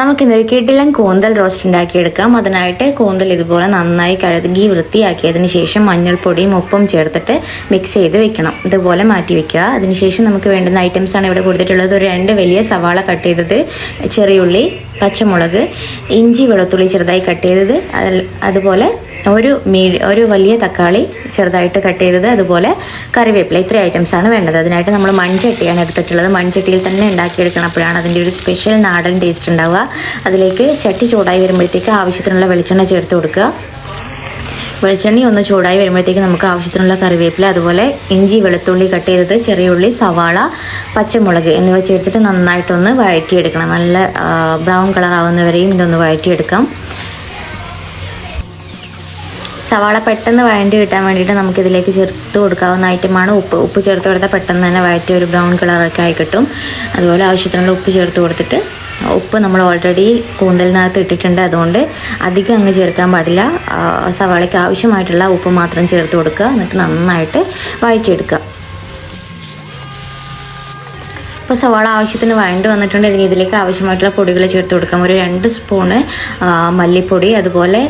നമുക്കിന്നൊരു കിടിലൻ കൂന്തൽ റോസ്റ്റ് ഉണ്ടാക്കിയെടുക്കാം. അതിനായിട്ട് കൂന്തൽ ഇതുപോലെ നന്നായി കഴുകി വൃത്തിയാക്കിയതിന് ശേഷം മഞ്ഞൾപ്പൊടിയും ഉപ്പും ചേർത്തിട്ട് മിക്സ് ചെയ്ത് വെക്കണം. ഇതുപോലെ മാറ്റി വെക്കുക. അതിനുശേഷം നമുക്ക് വേണ്ടുന്ന ഐറ്റംസാണ് ഇവിടെ കൊടുത്തിട്ടുള്ളത്. ഒരു 2 വലിയ സവാള കട്ട് ചെയ്തത്, ചെറിയുള്ളി, പച്ചമുളക്, ഇഞ്ചി വെളുത്തുള്ളി ചെറുതായി കട്ട് ചെയ്തത്, അതുപോലെ ഒരു വലിയ തക്കാളി ചെറുതായിട്ട് കട്ട് ചെയ്തത്, അതുപോലെ കറിവേപ്പില. ഇത്രയും ഐറ്റംസാണ് വേണ്ടത്. അതിനായിട്ട് നമ്മൾ മൺചട്ടിയാണ് എടുത്തിട്ടുള്ളത്. മൺചട്ടിയിൽ തന്നെ ഉണ്ടാക്കിയെടുക്കണം. അപ്പോഴാണ് അതിൻ്റെ ഒരു സ്പെഷ്യൽ നാടൻ ടേസ്റ്റ് ഉണ്ടാവുക. അതിലേക്ക് ചട്ടി ചൂടായി വരുമ്പോഴത്തേക്ക് ആവശ്യത്തിനുള്ള വെളിച്ചെണ്ണ ചേർത്ത് കൊടുക്കുക. വെളിച്ചെണ്ണ ഒന്ന് ചൂടായി വരുമ്പോഴത്തേക്ക് നമുക്ക് ആവശ്യത്തിനുള്ള കറിവേപ്പില, അതുപോലെ ഇഞ്ചി വെളുത്തുള്ളി കട്ട് ചെയ്തത്, ചെറിയ ഉള്ളി, സവാള, പച്ചമുളക് എന്നിവ ചേർത്തിട്ട് നന്നായിട്ടൊന്ന് വഴറ്റിയെടുക്കണം. നല്ല ബ്രൗൺ കളർ ആവുന്നവരെയും ഇതൊന്ന് വഴറ്റിയെടുക്കാം. സവാള പെട്ടെന്ന് വഴണ്ടി കിട്ടാൻ വേണ്ടിയിട്ട് നമുക്കിതിലേക്ക് ചേർത്ത് കൊടുക്കാവുന്ന ഐറ്റമാണ് ഉപ്പ്. ഉപ്പ് ചേർത്ത് കൊടുത്താൽ പെട്ടെന്ന് തന്നെ വഴറ്റി ഒരു ബ്രൗൺ കളറൊക്കെ ആയി കിട്ടും. അതുപോലെ ആവശ്യത്തിനുള്ള ഉപ്പ് ചേർത്ത് കൊടുത്തിട്ട്, ഉപ്പ് നമ്മൾ ഓൾറെഡി കൂന്തലിനകത്ത് ഇട്ടിട്ടുണ്ട്, അതുകൊണ്ട് അധികം അങ്ങ് ചേർക്കാൻ പാടില്ല. സവാളയ്ക്ക് ആവശ്യമായിട്ടുള്ള ഉപ്പ് മാത്രം ചേർത്ത് കൊടുക്കുക. എന്നിട്ട് നന്നായിട്ട് വഴറ്റിയെടുക്കുക. അപ്പോൾ സവാള ആവശ്യത്തിന് വഴണ്ട് വന്നിട്ടുണ്ട്. ഇതിലേക്ക് ആവശ്യമായിട്ടുള്ള പൊടികൾ ചേർത്ത് കൊടുക്കാം. ഒരു 2 സ്പൂണ് മല്ലിപ്പൊടി, അതുപോലെ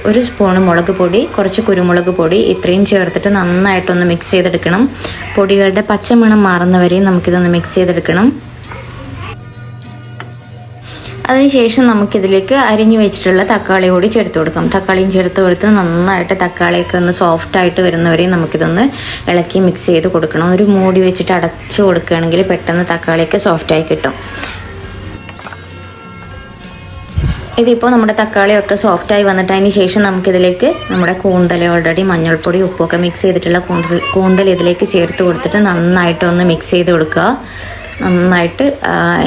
ഒരു സ്പൂണ് മുളക് പൊടി, കുറച്ച് കുരുമുളക് പൊടി, ഇത്രയും ചേർത്തിട്ട് നന്നായിട്ടൊന്ന് മിക്സ് ചെയ്തെടുക്കണം. പൊടികളുടെ പച്ചമണം മാറുന്നവരെയും നമുക്കിതൊന്ന് മിക്സ് ചെയ്തെടുക്കണം. അതിനുശേഷം നമുക്കിതിലേക്ക് അരിഞ്ഞു വെച്ചിട്ടുള്ള തക്കാളി കൂടി ചേർത്ത് കൊടുക്കാം. തക്കാളിയും ചേർത്ത് കൊടുത്ത് നന്നായിട്ട് തക്കാളിയൊക്കെ ഒന്ന് സോഫ്റ്റായിട്ട് വരുന്നവരെയും നമുക്കിതൊന്ന് ഇളക്കി മിക്സ് ചെയ്ത് കൊടുക്കണം. ഒരു മൂടി വെച്ചിട്ട് അടച്ചു കൊടുക്കുകയാണെങ്കിൽ പെട്ടെന്ന് തക്കാളിയൊക്കെ സോഫ്റ്റായി കിട്ടും. ഇതിപ്പോൾ നമ്മുടെ തക്കാളിയൊക്കെ സോഫ്റ്റായി വന്നിട്ട് അതിന് ശേഷം നമുക്കിതിലേക്ക് നമ്മുടെ കൂന്തൽ, ഓൾറെഡി മഞ്ഞൾപ്പൊടി ഉപ്പൊക്കെ മിക്സ് ചെയ്തിട്ടുള്ള കൂന്തൽ ഇതിലേക്ക് ചേർത്ത് കൊടുത്തിട്ട് നന്നായിട്ടൊന്ന് മിക്സ് ചെയ്ത് കൊടുക്കുക. നന്നായിട്ട്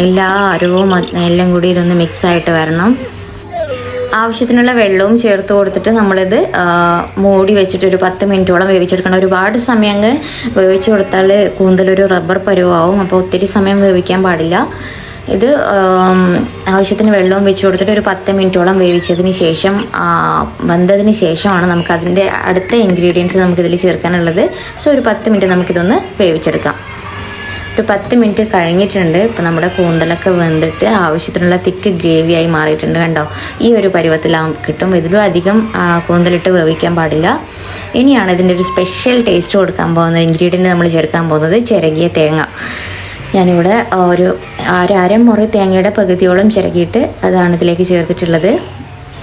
എല്ലാ അരവും എല്ലാം കൂടി ഇതൊന്ന് മിക്സായിട്ട് വരണം. ആവശ്യത്തിനുള്ള വെള്ളവും ചേർത്ത് കൊടുത്തിട്ട് നമ്മളിത് മൂടി വെച്ചിട്ട് ഒരു 10 മിനിറ്റോളം വേവിച്ചെടുക്കണം. ഒരുപാട് സമയം അങ്ങ് വേവിച്ച് കൊടുത്താൽ കൂന്തലൊരു റബ്ബർ പരുവാവും. അപ്പോൾ ഒത്തിരി സമയം വേവിക്കാൻ പാടില്ല. ഇത് ആവശ്യത്തിന് വെള്ളവും വെച്ച് കൊടുത്തിട്ട് ഒരു 10 മിനിറ്റോളം വേവിച്ചതിന് ശേഷം, വെന്തതിന് ശേഷമാണ് നമുക്ക് അതിൻ്റെ അടുത്ത ഇൻഗ്രീഡിയൻസ് നമുക്കിതിൽ ചേർക്കാനുള്ളത്. സോ ഒരു 10 മിനിറ്റ് നമുക്കിതൊന്ന് വേവിച്ചെടുക്കാം. ഒരു 10 മിനിറ്റ് കഴിഞ്ഞിട്ടുണ്ട്. ഇപ്പോൾ നമ്മുടെ കൂന്തലൊക്കെ വെന്തിട്ട് ആവശ്യത്തിനുള്ള തിക്ക് ഗ്രേവിയായി മാറിയിട്ടുണ്ട്. കണ്ടോ, ഈ ഒരു പരുവത്തിലാകും കിട്ടും. ഇതിലും അധികം കൂന്തലിട്ട് വേവിക്കാൻ പാടില്ല. ഇനിയാണ് ഇതിൻ്റെ ഒരു സ്പെഷ്യൽ ടേസ്റ്റ് കൊടുക്കാൻ പോകുന്നത്. ഇൻഗ്രീഡിയൻറ്റ് നമ്മൾ ചേർക്കാൻ പോകുന്നത് ചിരകിയ തേങ്ങ. ഞാനിവിടെ ഒരു അരമുറി തേങ്ങയുടെ പകുതിയോളം ചിരകിയിട്ട് അതാണ് ഇതിലേക്ക് ചേർത്തിട്ടുള്ളത്.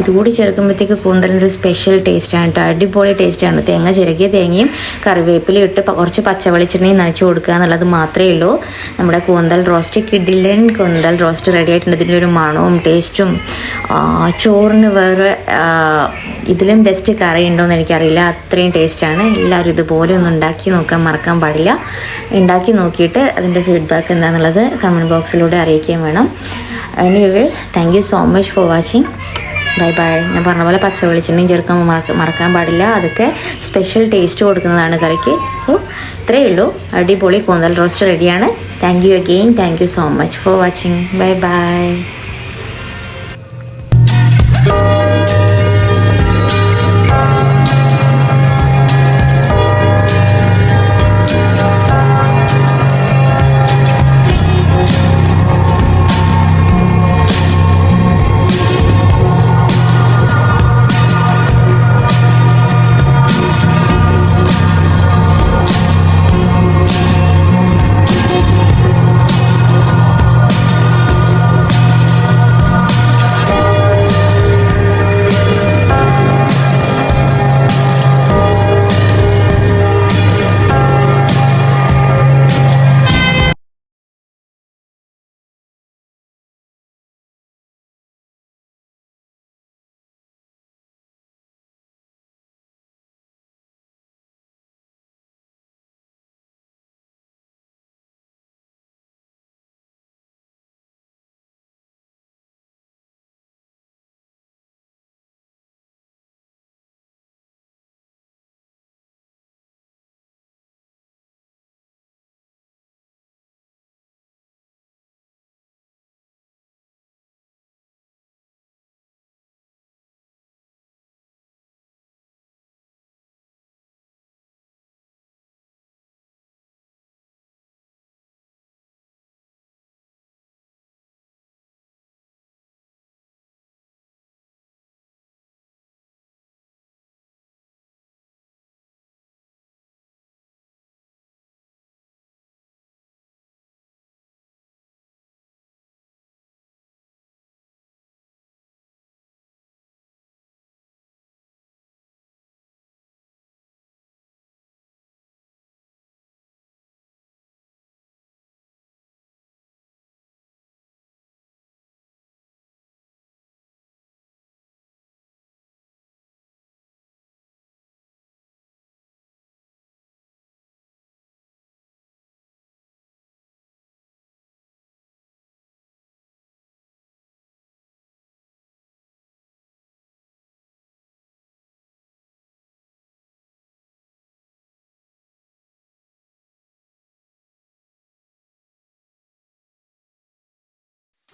ഇതുകൂടി ചേർക്കുമ്പോഴത്തേക്ക് കൂന്തലിനൊരു സ്പെഷ്യൽ ടേസ്റ്റാണ് കേട്ടോ. അടിപൊളി ടേസ്റ്റാണ്. തേങ്ങ ചിരകിയ തേങ്ങയും കറിവേപ്പിലയും ഇട്ട് കുറച്ച് പച്ചവെളിച്ചെണ്ണയും നനച്ച് കൊടുക്കുക എന്നുള്ളത് മാത്രമേ ഉള്ളൂ. നമ്മുടെ കൂന്തൽ റോസ്റ്റ്, കിടിലൻ കൂന്തൽ റോസ്റ്റ് റെഡി ആയിട്ടുണ്ട്. ഇതിൻ്റെ ഒരു മണവും ടേസ്റ്റും, ചോറിന് വേറെ ഇതിലും ബെസ്റ്റ് കറി ഉണ്ടോയെന്ന് എനിക്കറിയില്ല. അത്രയും ടേസ്റ്റാണ്. എല്ലാവരും ഇതുപോലെ ഒന്ന് ഉണ്ടാക്കി നോക്കാൻ മറക്കാൻ പാടില്ല. ഉണ്ടാക്കി നോക്കിയിട്ട് അതിൻ്റെ ഫീഡ്ബാക്ക് എന്താണെന്നുള്ളത് കമൻറ്റ് ബോക്സിലൂടെ അറിയിക്കുകയും വേണം. Anyway, thank you so much for watching. Bye bye. ഞാൻ പറഞ്ഞ പോലെ പച്ച വെളിച്ചെണ്ണയും ചേർക്കാൻ മറക്കാൻ പാടില്ല. അതൊക്കെ സ്പെഷ്യൽ ടേസ്റ്റ് കൊടുക്കുന്നതാണ് കറിക്ക്. സോ ഇത്രയേ ഉള്ളൂ. അടിപൊളി കൂന്തൽ റോസ്റ്റ് റെഡിയാണ്. Thank you again. Thank you so much for watching. Bye bye.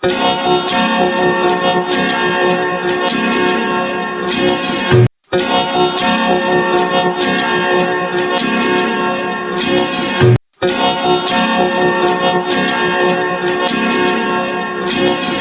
Thank you.